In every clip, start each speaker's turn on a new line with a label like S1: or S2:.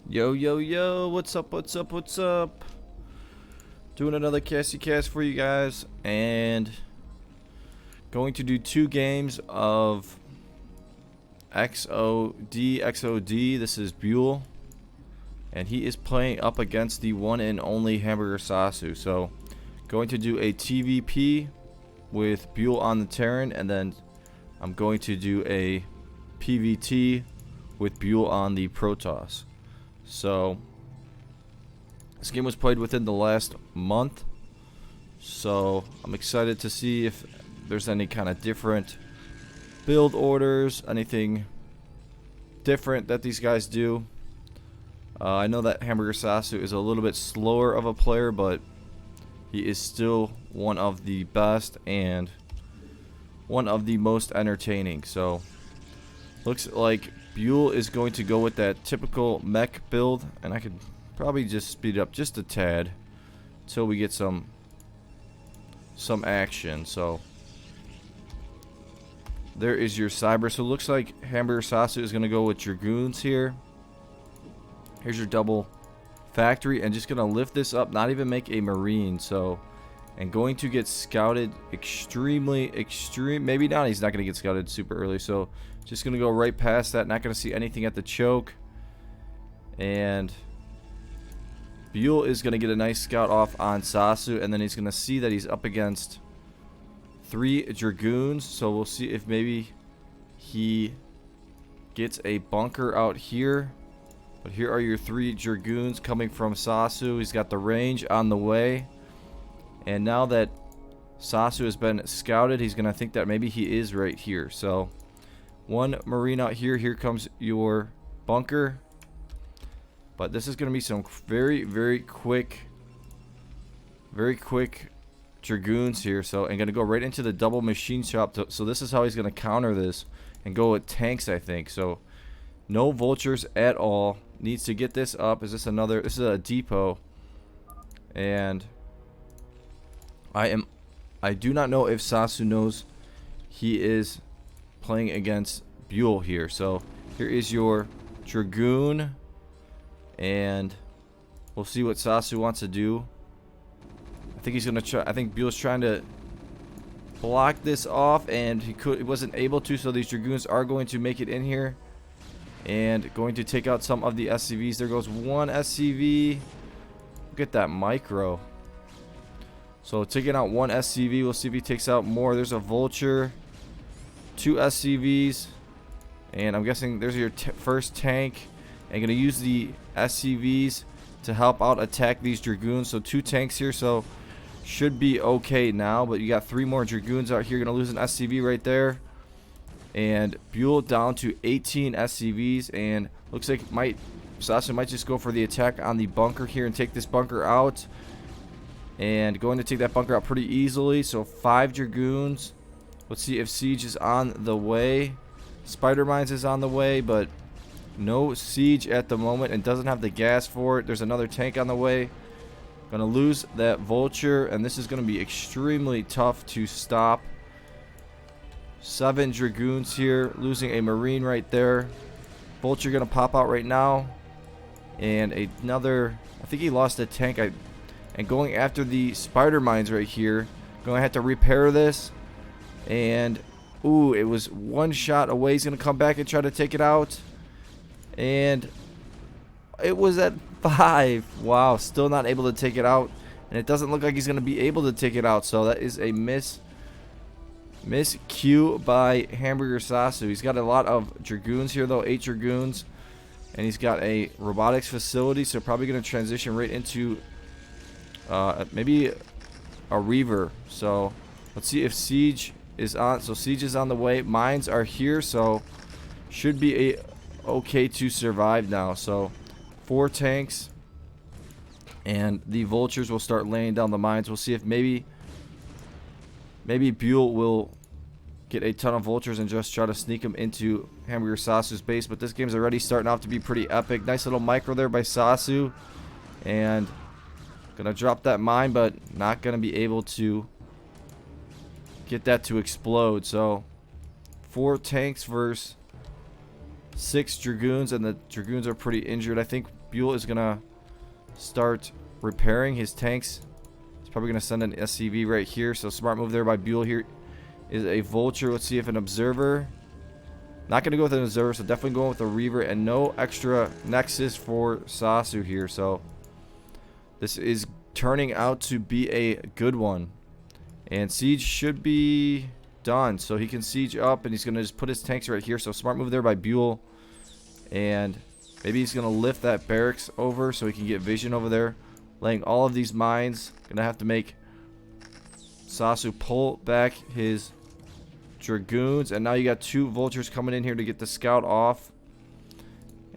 S1: Yo, yo, yo, what's up, what's up, what's up? Doing another Casty cast for you guys, and going to do 2 games of XOD. This is Buell, and he is playing up against the one and only HamburgerSasu. So, going to do a TVP with Buell on the Taeng, and then I'm going to do a PVT with Buell on the Protoss. So, this game was played within the last month, so I'm excited to see if there's any kind of different build orders, anything different that these guys do. I know that HamburgerSasu is a little bit slower of a player, but he is still one of the best and one of the most entertaining. So, looks like Buell is going to go with that typical mech build, and I could probably just speed it up just a tad until we get some action. So there is your cyber. So it looks like HamburgerSasu is going to go with Dragoons here. Here's your double factory, and just going to lift this up, not even make a marine. So, and going to get scouted extreme. Maybe not. He's not going to get scouted super early. So just going to go right past that. Not going to see anything at the choke. And Buell is going to get a nice scout off on Sasu. And then he's going to see that he's up against 3 Dragoons. So we'll see if maybe he gets a bunker out here. But here are your 3 Dragoons coming from Sasu. He's got the range on the way. And now that Sasu has been scouted, he's going to think that maybe he is right here. So, 1 marine out here. Here comes your bunker. But this is going to be some very quick Dragoons here. So, I'm going to go right into the double machine shop. So, this is how he's going to counter this and go with tanks, I think. So, no vultures at all. Needs to get this up. Is this another? This is a depot. And I do not know if Sasu knows he is playing against Buell here. So here is your Dragoon, and we'll see what Sasu wants to do. I think he's gonna try. I think Buell's trying to block this off, and he wasn't able to. So these Dragoons are going to make it in here and going to take out some of the SCVs. There goes 1 SCV. Look at that micro. So taking out 1 SCV, we'll see if he takes out more. There's a vulture, 2 SCVs, and I'm guessing there's your first tank. And gonna use the SCVs to help out attack these Dragoons. So 2 tanks here, so should be okay now. But you got 3 more Dragoons out here. Gonna lose an SCV right there. And Buell down to 18 SCVs, and looks like Sasu might just go for the attack on the bunker here and take this bunker out. And going to take that bunker out pretty easily. So 5 Dragoons. Let's see if Siege is on the way. Spider Mines is on the way, but no Siege at the moment, and doesn't have the gas for it. There's another tank on the way. Gonna lose that vulture, and this is gonna be extremely tough to stop. 7 Dragoons here, losing a marine right there. Vulture gonna pop out right now, and another. I think he lost a tank. And going after the spider mines right here. Going to have to repair this. And, ooh, it was 1 shot away. He's going to come back and try to take it out. And it was at 5. Wow, still not able to take it out. And it doesn't look like he's going to be able to take it out. So that is a miscue by HamburgerSasu. He's got a lot of Dragoons here, though. 8 Dragoons. And he's got a robotics facility. So probably going to transition right into maybe a Reaver. So let's see if Siege is on. So Siege is on the way. Mines are here, so should be okay to survive now. So 4 tanks, and the vultures will start laying down the mines. We'll see if maybe Buell will get a ton of vultures and just try to sneak them into HamburgerSasu's base. But this game's already starting off to be pretty epic. Nice little micro there by Sasu, and gonna drop that mine, but not gonna be able to get that to explode. So 4 tanks versus 6 Dragoons, and the Dragoons are pretty injured. I think Buell is going to start repairing his tanks. He's probably going to send an SCV right here. So smart move there by Buell. Here is a Vulture. Let's see if an Observer. Not going to go with an Observer, so definitely going with a Reaver. And no extra Nexus for Sasu here. So this is turning out to be a good one. And Siege should be done. So he can siege up, and he's going to just put his tanks right here. So smart move there by Buell. And maybe he's going to lift that barracks over so he can get vision over there. Laying all of these mines. Going to have to make Sasu pull back his Dragoons. And now you got 2 Vultures coming in here to get the scout off.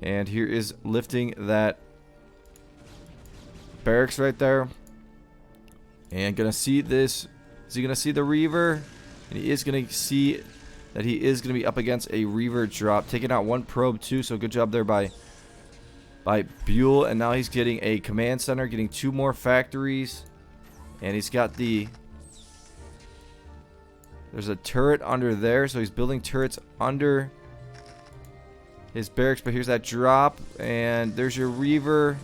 S1: And here is lifting that barracks right there. And going to see this. Is he going to see the Reaver? And he is going to see that he is going to be up against a Reaver drop. Taking out 1 probe too. So good job there by Buell. And now he's getting a command center. Getting 2 more factories. And he's got the... There's a turret under there. So he's building turrets under his barracks. But here's that drop. And there's your Reaver.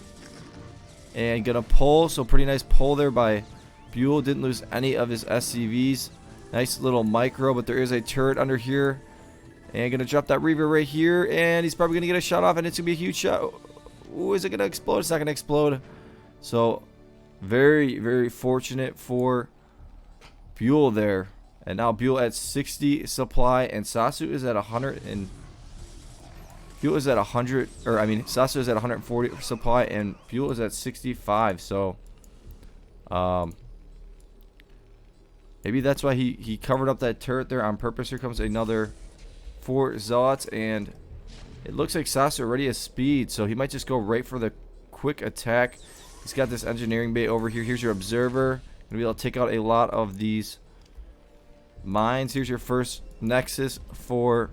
S1: And going to pull. So pretty nice pull there by Buell. Didn't lose any of his SCVs. Nice little micro, but there is a turret under here. And gonna drop that Reaver right here. And he's probably gonna get a shot off, and it's gonna be a huge shot. Ooh, is it gonna explode? It's not gonna explode. So very, very fortunate for Buell there. And now Buell at 60 supply, and Sasu is at 100 and Buell is at 100, or I mean Sasu is at 140 supply, and Buell is at 65. So maybe that's why he covered up that turret there on purpose. Here comes another 4 Zealots, and it looks like Sasu already has speed, so he might just go right for the quick attack. He's got this engineering bay over here. Here's your Observer. Gonna be able to take out a lot of these mines. Here's your first Nexus for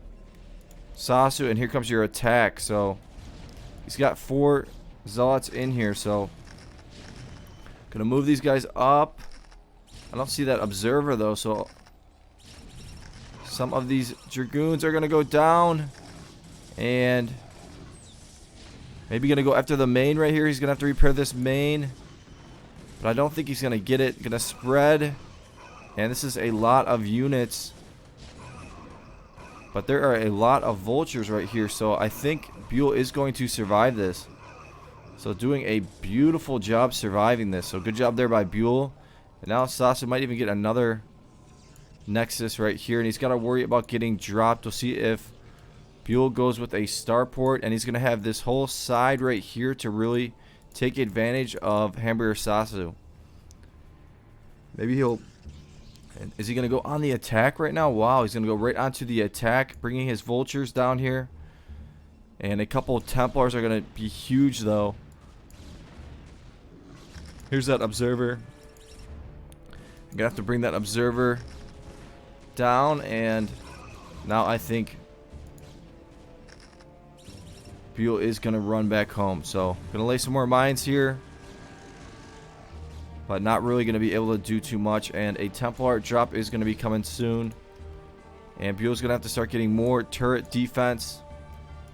S1: Sasu, and here comes your attack. So he's got 4 Zealots in here, so gonna move these guys up. I don't see that Observer though, so some of these Dragoons are gonna go down, and maybe gonna go after the main right here. He's gonna have to repair this main, but I don't think he's gonna get it. Gonna spread, and this is a lot of units, but there are a lot of Vultures right here, so I think Buell is going to survive this. So doing a beautiful job surviving this. So good job there by Buell. And now Sasu might even get another Nexus right here. And he's got to worry about getting dropped. We'll see if Buell goes with a starport. And he's going to have this whole side right here to really take advantage of HamburgerSasu. Maybe he'll... Is he going to go on the attack right now? Wow, he's going to go right onto the attack. Bringing his Vultures down here. And a couple of Templars are going to be huge though. Here's that Observer. I'm gonna have to bring that Observer down, and now I think Buell is gonna run back home. So gonna lay some more mines here, but not really gonna be able to do too much. And a Templar drop is gonna be coming soon, and Buell's gonna have to start getting more turret defense,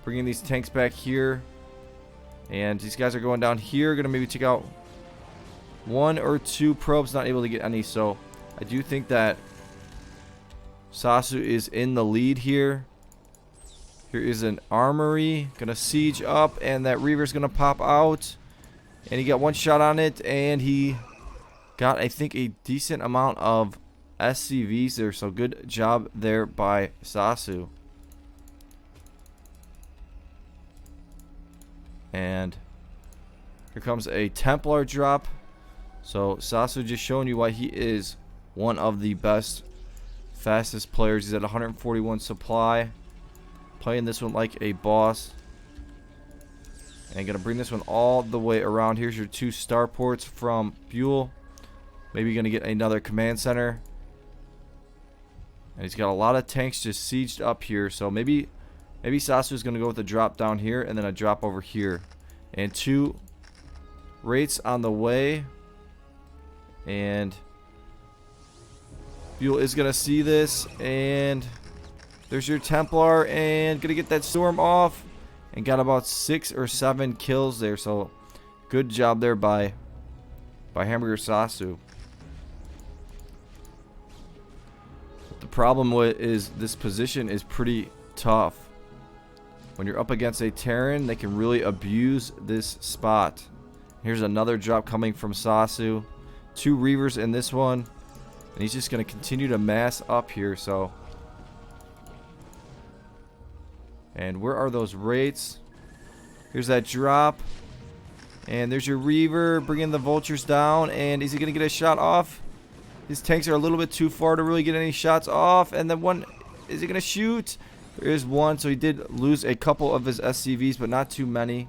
S1: bringing these tanks back here. And these guys are going down here, gonna maybe take out 1 or 2 probes, not able to get any. So I do think that Sasu is in the lead here. Here is an armory. Gonna siege up, and that Reaver's gonna pop out. And he got 1 shot on it, and he got, I think, a decent amount of SCVs there. So good job there by Sasu. And here comes a Templar drop. So Sasu just showing you why he is one of the best, fastest players. He's at 141 supply. Playing this one like a boss. And gonna bring this one all the way around. Here's your 2 starports from Buell. Maybe gonna get another command center. And he's got a lot of tanks just sieged up here. So maybe Sasu is gonna go with a drop down here and then a drop over here. And 2 rates on the way. And Buell is going to see this, and There's your Templar, and gonna get that storm off, and got about 6 or 7 kills there. So good job there by HamburgerSasu. The problem is this position is pretty tough. When you're up against a Terran, they can really abuse this spot. Here's another drop coming from Sasu. 2 Reavers in this one. And he's just going to continue to mass up here. So, and where are those rates? Here's that drop. And there's your Reaver bringing the vultures down. And is he going to get a shot off? His tanks are a little bit too far to really get any shots off. And then one, is he going to shoot? There is one, so he did lose a couple of his SCVs, but not too many.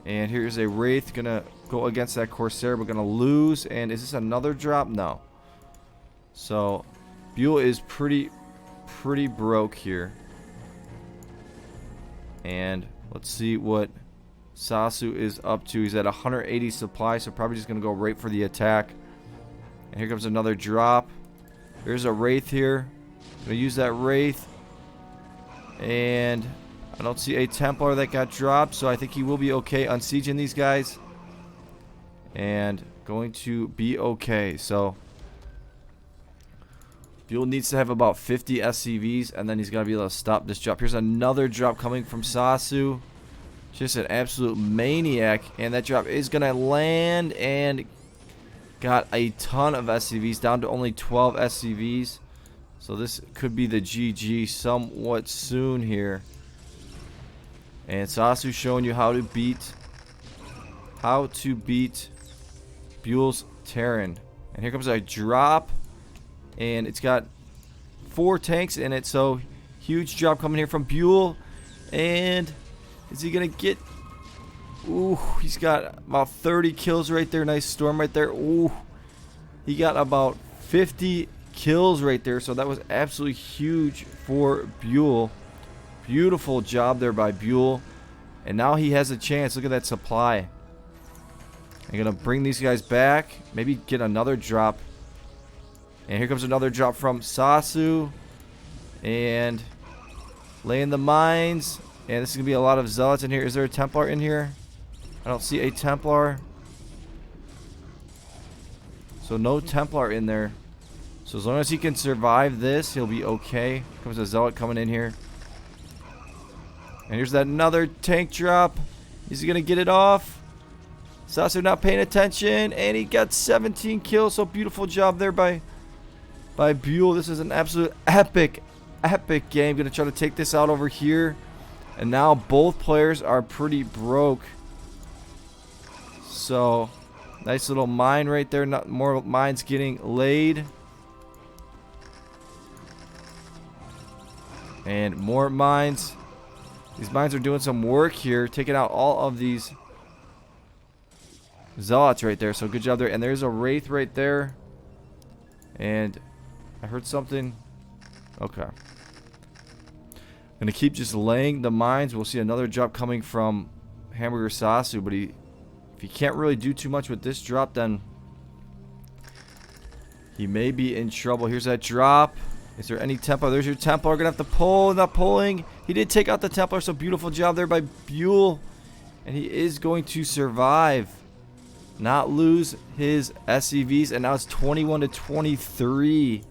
S1: And here's a Wraith gonna go against that Corsair, but gonna lose. And is this another drop? No. So Buell is pretty broke here. And let's see what Sasu is up to. He's at 180 supply, so probably just gonna go right for the attack. And here comes another drop. There's a Wraith here. Gonna use that Wraith. And I don't see a Templar that got dropped, so I think he will be okay unsieging these guys. And going to be okay. So Buell needs to have about 50 SCVs, and then he's got to be able to stop this drop. Here's another drop coming from Sasu. Just an absolute maniac. And that drop is going to land, and got a ton of SCVs, down to only 12 SCVs. So this could be the GG somewhat soon here. And Sasu showing you how to beat Buell's Terran. And here comes a drop. And it's got 4 tanks in it. So huge drop coming here from Buell. And is he going to get... Ooh, he's got about 30 kills right there. Nice storm right there. Ooh, he got about 50 kills right there. So that was absolutely huge for Buell. Beautiful job there by Buell. And now he has a chance. Look at that supply. I'm going to bring these guys back. Maybe get another drop. And here comes another drop from Sasu. And laying the mines. And this is going to be a lot of zealots in here. Is there a Templar in here? I don't see a Templar. So no Templar in there. So as long as he can survive this, he'll be okay. Comes a zealot coming in here. And here's that another tank drop. Is he going to get it off? Sasu not paying attention. And he got 17 kills. So beautiful job there by Buell. This is an absolute epic game. Going to try to take this out over here. And now both players are pretty broke. So nice little mine right there. Not more mines getting laid. And more mines. These mines are doing some work here, taking out all of these zealots right there. So good job there. And there's a Wraith right there. And I heard something. Okay. I'm going to keep just laying the mines. We'll see another drop coming from HamburgerSasu. But if he can't really do too much with this drop, then he may be in trouble. Here's that drop. Is there any Templar? There's your Templar. Gonna have to pull. Not pulling. He did take out the Templar. So beautiful job there by Buell. And he is going to survive. Not lose his SCVs. And now it's 21 to 23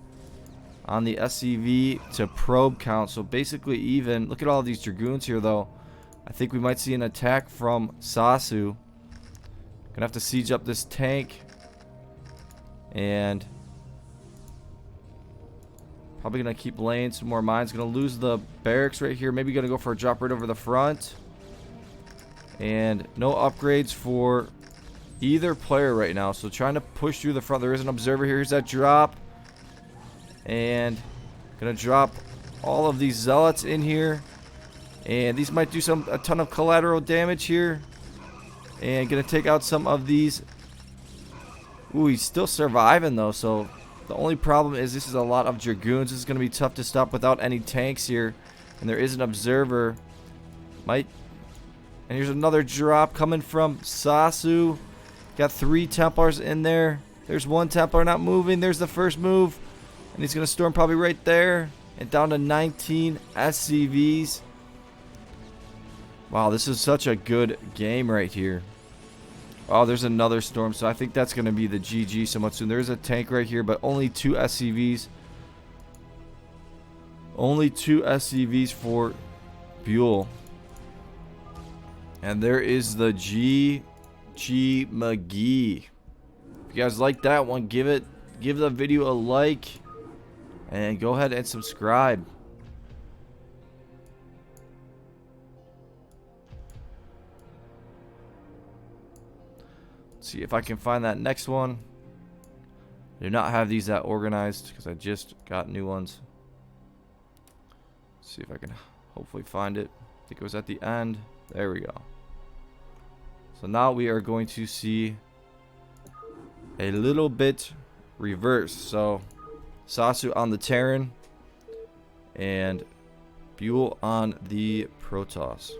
S1: on the SCV to probe count. So basically even. Look at all of these Dragoons here though. I think we might see an attack from Sasu. Gonna have to siege up this tank. And probably going to keep laying some more mines. Going to lose the barracks right here. Maybe going to go for a drop right over the front. And no upgrades for either player right now. So trying to push through the front. There is an observer here. Here's that drop. And going to drop all of these zealots in here. And these might do a ton of collateral damage here. And going to take out some of these. Ooh, he's still surviving though. So the only problem is this is a lot of Dragoons. This is going to be tough to stop without any tanks here. And there is an observer. And here's another drop coming from Sasu. Got 3 Templars in there. There's one Templar not moving. There's the first move. And he's going to storm probably right there. and down to 19 SCVs. Wow, this is such a good game right here. Oh, there's another storm, so I think that's going to be the GG somewhat soon. There's a tank right here, but only 2 SCVs. Only 2 SCVs for Buell. And there is the GG McGee. If you guys like that one, give the video a like. And go ahead and subscribe. Let's see if I can find that next one. I do not have these that organized because I just got new ones. Let's see if I can hopefully find it. I think it was at the end. There we go. So now we are going to see a little bit reverse. So Sasu on the Taeng and Buell on the Protoss.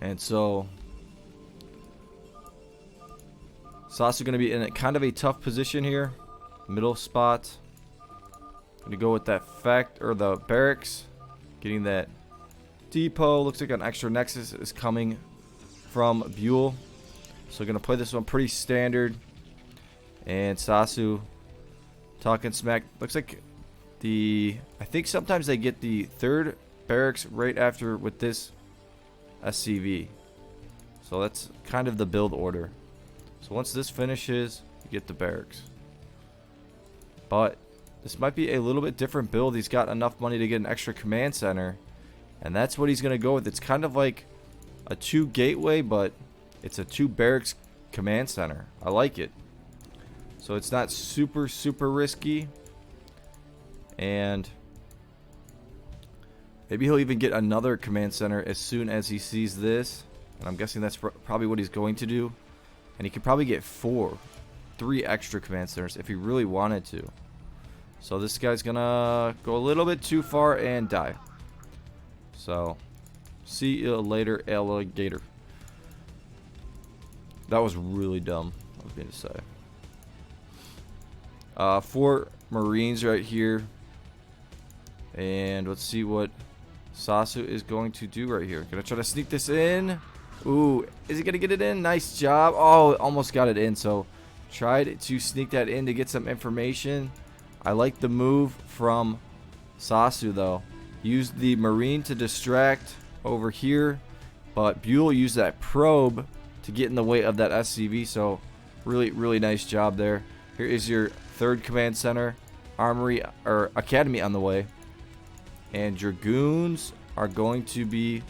S1: And so Sasu going to be in a kind of a tough position here. Middle spot. Going to go with that the barracks. Getting that depot. Looks like an extra nexus is coming from Buell. So going to play this one pretty standard. And Sasu talking smack. Looks like I think sometimes they get the 3rd barracks right after with this SCV. So that's kind of the build order. So once this finishes, you get the barracks. But this might be a little bit different build. He's got enough money to get an extra command center. And that's what he's going to go with. It's kind of like a 2 gateway, but it's a 2 barracks command center. I like it. So it's not super risky. And maybe he'll even get another command center as soon as he sees this. And I'm guessing that's probably what he's going to do. And he could probably get 3 extra command centers if he really wanted to. So this guy's gonna go a little bit too far and die. So see you later, alligator. That was really dumb, I was going to say. 4 Marines right here. And let's see what Sasu is going to do right here. Gonna try to sneak this in. Ooh, is he gonna get it in? Nice job. Oh, almost got it in. So tried to sneak that in to get some information. I like the move from Sasu though. Used the Marine to distract over here, but Buell used that probe to get in the way of that SCV. So really nice job there. Here is your 3rd command center, armory or academy on the way. And Dragoons are going to be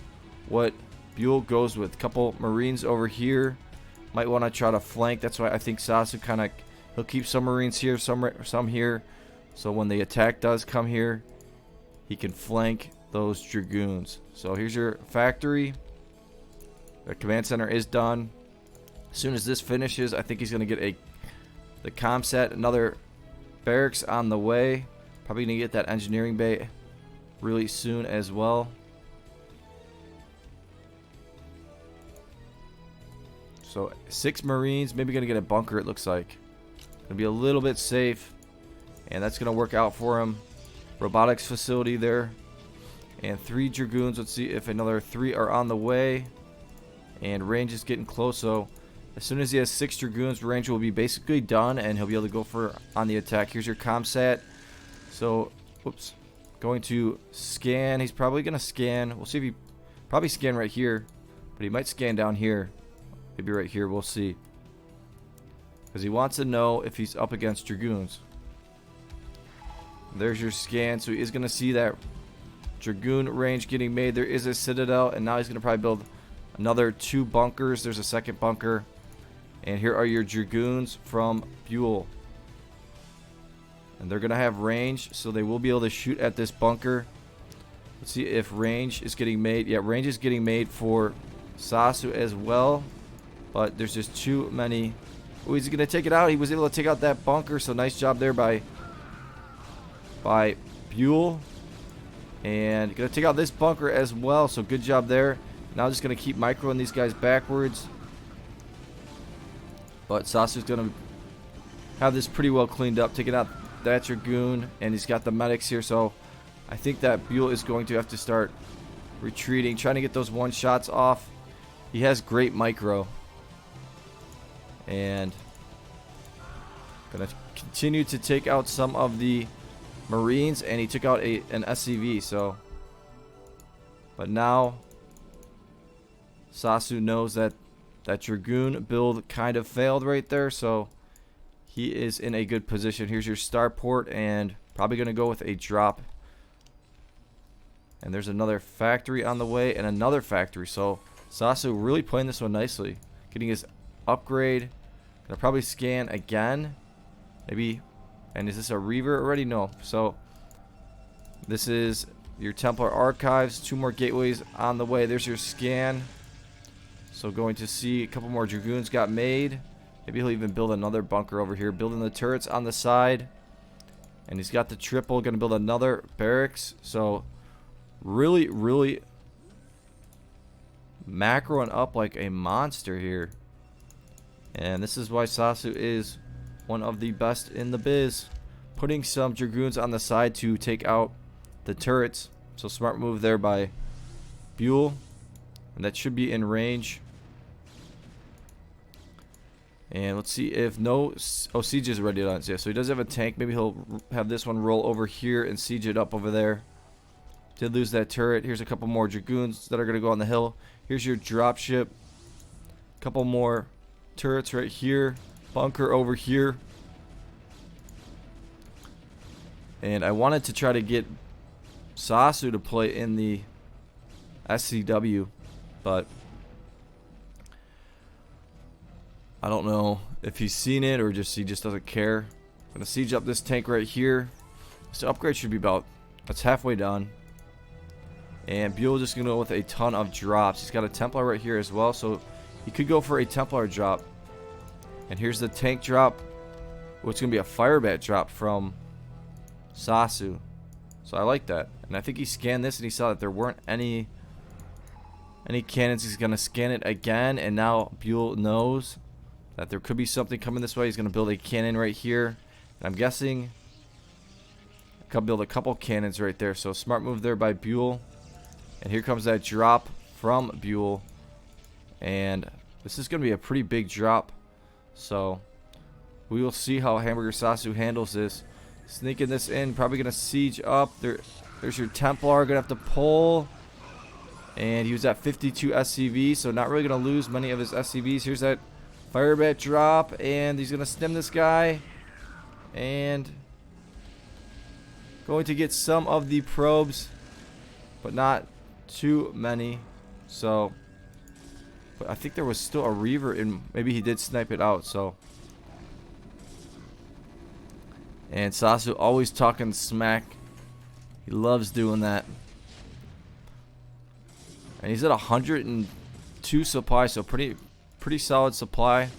S1: what Buell goes with. Couple Marines over here. Might want to try to flank. That's why I think Sasu kind of, he'll keep some Marines here, some here. So when the attack does come here, he can flank those Dragoons. So here's your factory. The command center is done. As soon as this finishes, I think he's going to get the comm set. Another barracks on the way. Probably going to get that engineering bay really soon as well. So 6 Marines. Maybe going to get a bunker, it looks like. Going to be a little bit safe. And that's going to work out for him. Robotics facility there. And 3 Dragoons. Let's see if another 3 are on the way. And range is getting close. So as soon as he has 6 Dragoons, range will be basically done. And he'll be able to go for on the attack. Here's your comsat. So, whoops. Going to scan. He's probably going to scan. We'll see if he probably scan right here. But he might scan down here. Maybe right here. We'll see. Because he wants to know if he's up against Dragoons. There's your scan. So he is going to see that Dragoon range getting made. There is a citadel. And now he's going to probably build another 2 bunkers. There's a second bunker. And here are your Dragoons from Buell. And they're going to have range. So they will be able to shoot at this bunker. Let's see if range is getting made. Yeah, range is getting made for Sasu as well. But there's just too many. Oh, he's going to take it out. He was able to take out that bunker. So nice job there by Buell. And going to take out this bunker as well. So good job there. Now just going to keep microing these guys backwards. But Sasu's going to have this pretty well cleaned up, taking out that Dragoon, and he's got the medics here, so I think that Buell is going to have to start retreating, trying to get those one shots off. He has great micro, and gonna continue to take out some of the Marines, and he took out an SCV. So, but now Sasu knows that that Dragoon build kind of failed right there, so he is in a good position. Here's your starport, and probably gonna go with a drop. And there's another factory on the way, and another factory. So Sasu really playing this one nicely, getting his upgrade. Gonna probably scan again, maybe. And is this a Reaver already? No. So this is your Templar archives. 2 more gateways on the way. There's your scan. So going to see a couple more Dragoons got made. Maybe he'll even build another bunker over here, building the turrets on the side. And he's got the triple, gonna build another barracks. So really macroing up like a monster here. And this is why Sasu is one of the best in the biz, putting some Dragoons on the side to take out the turrets. So smart move there by Buell, and that should be in range. And let's see if siege is ready on. Yeah, so he does have a tank. Maybe he'll have this one roll over here and siege it up over there. Did lose that turret. Here's a couple more Dragoons that are going to go on the hill. Here's your dropship. Couple more turrets right here. Bunker over here. And I wanted to try to get Sasu to play in the SCW, but I don't know if he's seen it or he just doesn't care. I'm going to siege up this tank right here. This upgrade should be that's halfway done. And Buell just going to go with a ton of drops. He's got a Templar right here as well, so he could go for a Templar drop. And here's the tank drop. It's going to be a Firebat drop from Sasu. So I like that. And I think he scanned this and he saw that there weren't any cannons. He's going to scan it again, and now Buell knows that there could be something coming this way. He's going to build a cannon right here. And I'm guessing could build a couple cannons right there. So smart move there by Buell. And here comes that drop from Buell. And this is going to be a pretty big drop. So we will see how HamburgerSasu handles this. Sneaking this in, probably going to siege up. There's your Templar, going to have to pull. And he was at 52 SCV, so not really going to lose many of his SCVs. Here's that Firebat drop, and he's going to stem this guy. And going to get some of the probes, but not too many. So, but I think there was still a Reaver in. Maybe he did snipe it out. So, and Sasu always talking smack. He loves doing that. And he's at 102 supply, so pretty solid supply.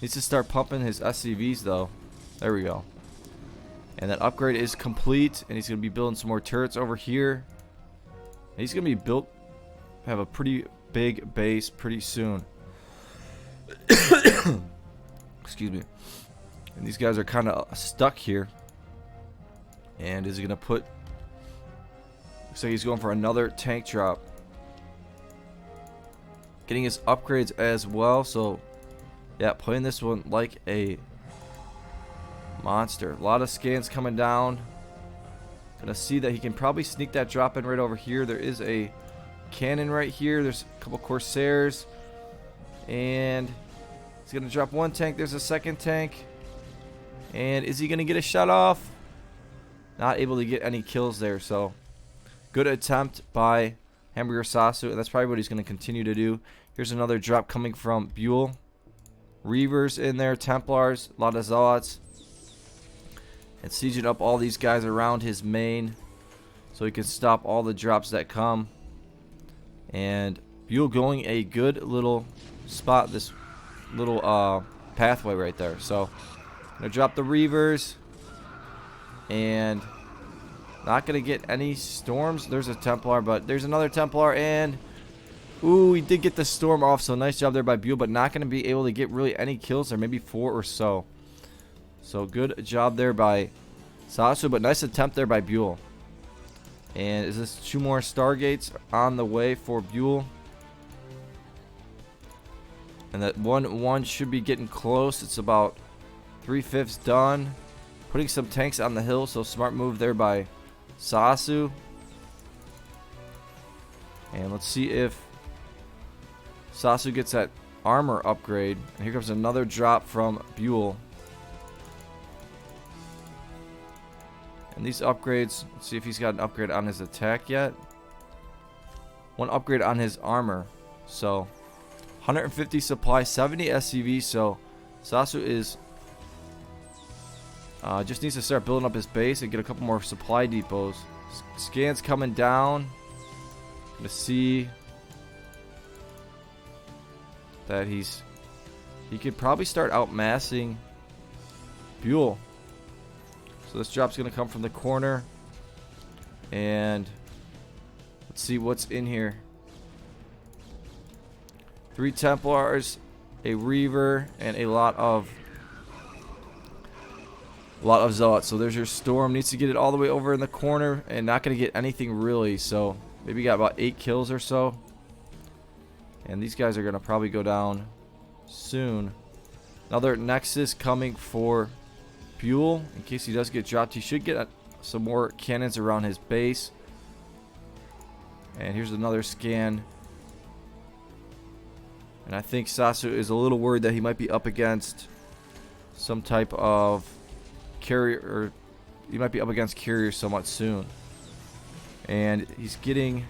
S1: Needs to start pumping his SCVs though. There we go. And that upgrade is complete, and he's going to be building some more turrets over here. And he's going to be have a pretty big base pretty soon. Excuse me. And these guys are kind of stuck here. And is he going to put... Looks like he's going for another tank drop. Getting his upgrades as well. So, yeah, playing this one like a monster. A lot of scans coming down. Gonna see that he can probably sneak that drop in right over here. There is a cannon right here. There's a couple Corsairs. And he's gonna drop one tank. There's a second tank. And is he gonna get a shot off? Not able to get any kills there. So, good attempt by HamburgerSasu, and that's probably what he's going to continue to do. Here's another drop coming from Buell. Reavers in there, Templars, a lot of Zealots. And sieging up all these guys around his main so he can stop all the drops that come. And Buell going a good little spot, this little pathway right there. So, going to drop the Reavers. And not going to get any storms. There's a Templar, but there's another Templar, and ooh, he did get the storm off, so nice job there by Buell, but not going to be able to get really any kills there, maybe 4 or so. So good job there by Sasu, but nice attempt there by Buell. And is this 2 more Stargates on the way for Buell? And that 1-1 should be getting close. It's about 3/5 done. Putting some tanks on the hill, so smart move there by Sasu. And let's see if Sasu gets that armor upgrade. And here comes another drop from Buell. And these upgrades, let's see if he's got an upgrade on his attack yet. 1 upgrade on his armor. So 150 supply, 70 SCV. So Sasu is just needs to start building up his base and get a couple more supply depots. Scans coming down. Gonna see that he could probably start outmassing Buell. So this drop's gonna come from the corner, and let's see what's in here. 3 Templars, a Reaver, and a lot of Zealots. So there's your Storm. Needs to get it all the way over in the corner, and not gonna get anything really. So maybe got about 8 kills or so. And these guys are gonna probably go down soon. Another Nexus coming for Buell. In case he does get dropped, he should get some more cannons around his base. And here's another scan. And I think Sasu is a little worried that he might be up against some type of carrier, or he might be up against carriers somewhat soon. And he's getting,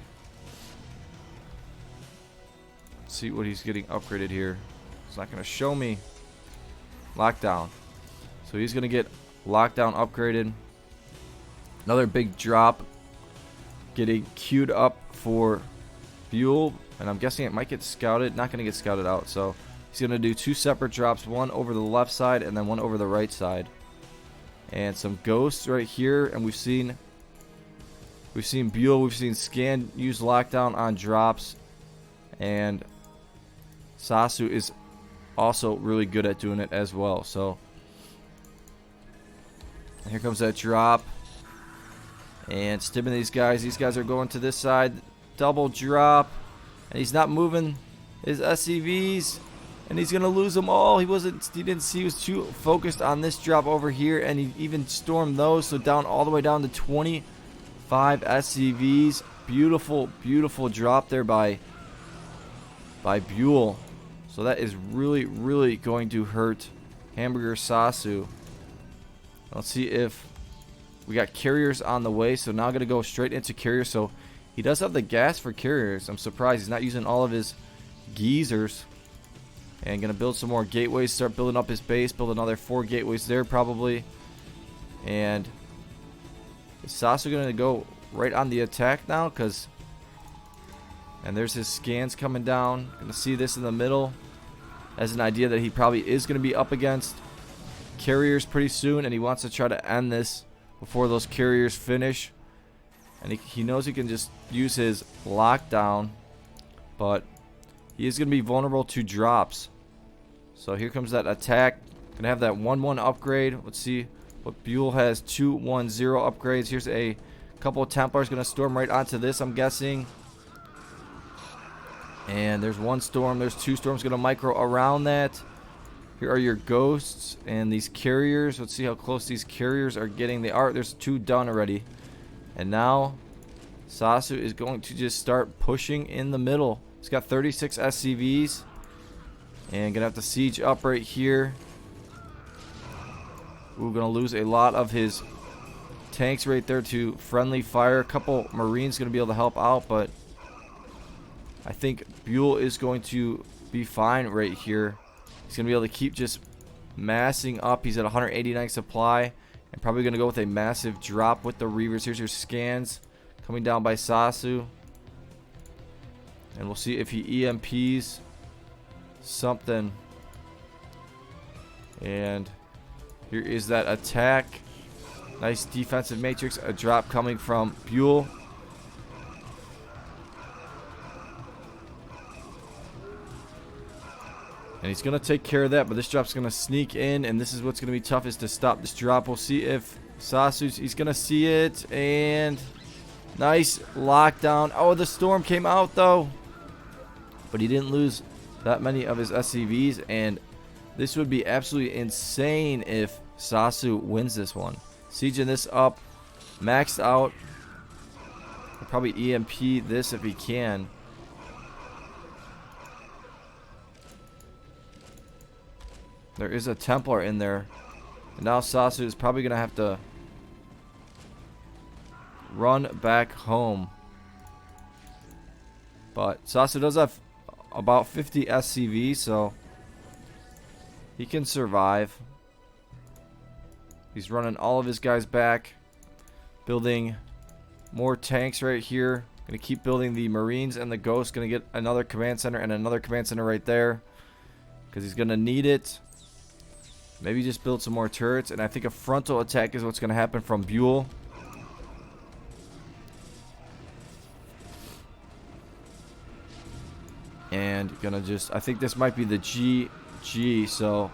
S1: let's see what he's getting upgraded here. It's not going to show me. Lockdown. So he's going to get lockdown upgraded. Another big drop getting queued up for Buell. And I'm guessing it might get scouted. Not going to get scouted out. So he's going to do 2 separate drops. One over the left side and then one over the right side. And some ghosts right here. And we've seen Buell. We've seen Scan use lockdown on drops. And Sasu is also really good at doing it as well. So here comes that drop. And stimming these guys. These guys are going to this side. Double drop. And he's not moving his SCVs. And he's going to lose them all. He didn't see. He was too focused on this drop over here. And he even stormed those. So down all the way down to 25 SCVs. Beautiful, beautiful drop there by Buell. So that is really, really going to hurt HamburgerSasu. Let's see if we got carriers on the way. So now I'm going to go straight into carriers. So he does have the gas for carriers. I'm surprised he's not using all of his geezers. And going to build some more gateways. Start building up his base. Build another 4 gateways there probably. And is Sasu going to go right on the attack now? And there's his scans coming down. Going to see this in the middle as an idea that he probably is going to be up against carriers pretty soon. And he wants to try to end this before those carriers finish. And he knows he can just use his lockdown. But he is going to be vulnerable to drops. So here comes that attack. Going to have that 1-1 upgrade. Let's see what Buell has. 2-1-0 upgrades. Here's a couple of Templars going to storm right onto this, I'm guessing. And there's 1 storm. There's 2 storms going to micro around that. Here are your ghosts and these carriers. Let's see how close these carriers are getting. They are. There's 2 done already. And now Sasu is going to just start pushing in the middle. He's got 36 SCVs. And gonna have to siege up right here. We're gonna lose a lot of his tanks right there to friendly fire. A couple Marines gonna be able to help out, but I think Buell is going to be fine right here. He's gonna be able to keep just massing up. He's at 189 supply. And probably gonna go with a massive drop with the Reavers. Here's your scans coming down by Sasu. And we'll see if he EMPs something. And here is that attack. Nice defensive matrix. A drop coming from Buell. And he's going to take care of that, but this drop's going to sneak in, and this is what's going to be tough, is to stop this drop. We'll see if he's going to see it, and nice lockdown. Oh, the storm came out, though. But he didn't lose that many of his SCVs, and this would be absolutely insane if Sasu wins this one. Sieging this up, maxed out. He'll probably EMP this if he can. There is a Templar in there. And now Sasu is probably going to have to run back home. But Sasu does have about 50 SCV, so he can survive. He's running all of his guys back. Building more tanks right here. Going to keep building the Marines and the Ghost. Going to get another command center and another command center right there, because he's going to need it. Maybe just build some more turrets. And I think a frontal attack is what's going to happen from Buell. And gonna just, I think this might be the GG. So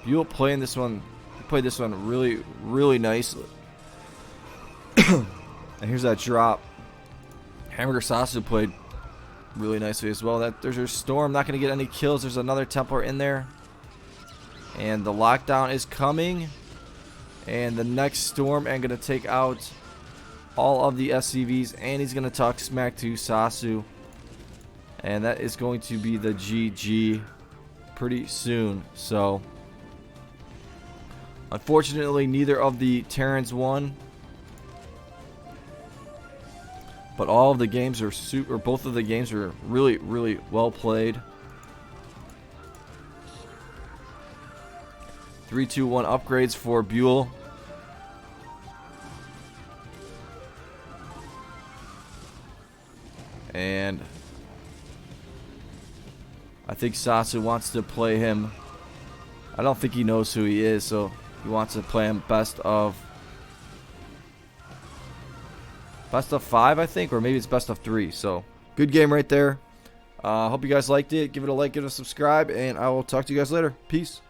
S1: Buell playing this one, he played this one really, really nicely. And here's that drop. HamburgerSasu played really nicely as well. There's your storm, not gonna get any kills. There's another Templar in there. And the lockdown is coming. And the next storm and gonna take out all of the SCVs, and he's gonna talk smack to Sasu. And that is going to be the GG pretty soon. So unfortunately, neither of the Terrans won. But all of the games are both of the games are really, really well played. 3, 2, 1 upgrades for Buell. And I think Sasu wants to play him. I don't think he knows who he is, so he wants to play him best of 5, I think, or maybe it's best of 3. So good game right there. Hope you guys liked it. Give it a like, give it a subscribe, and I will talk to you guys later. Peace.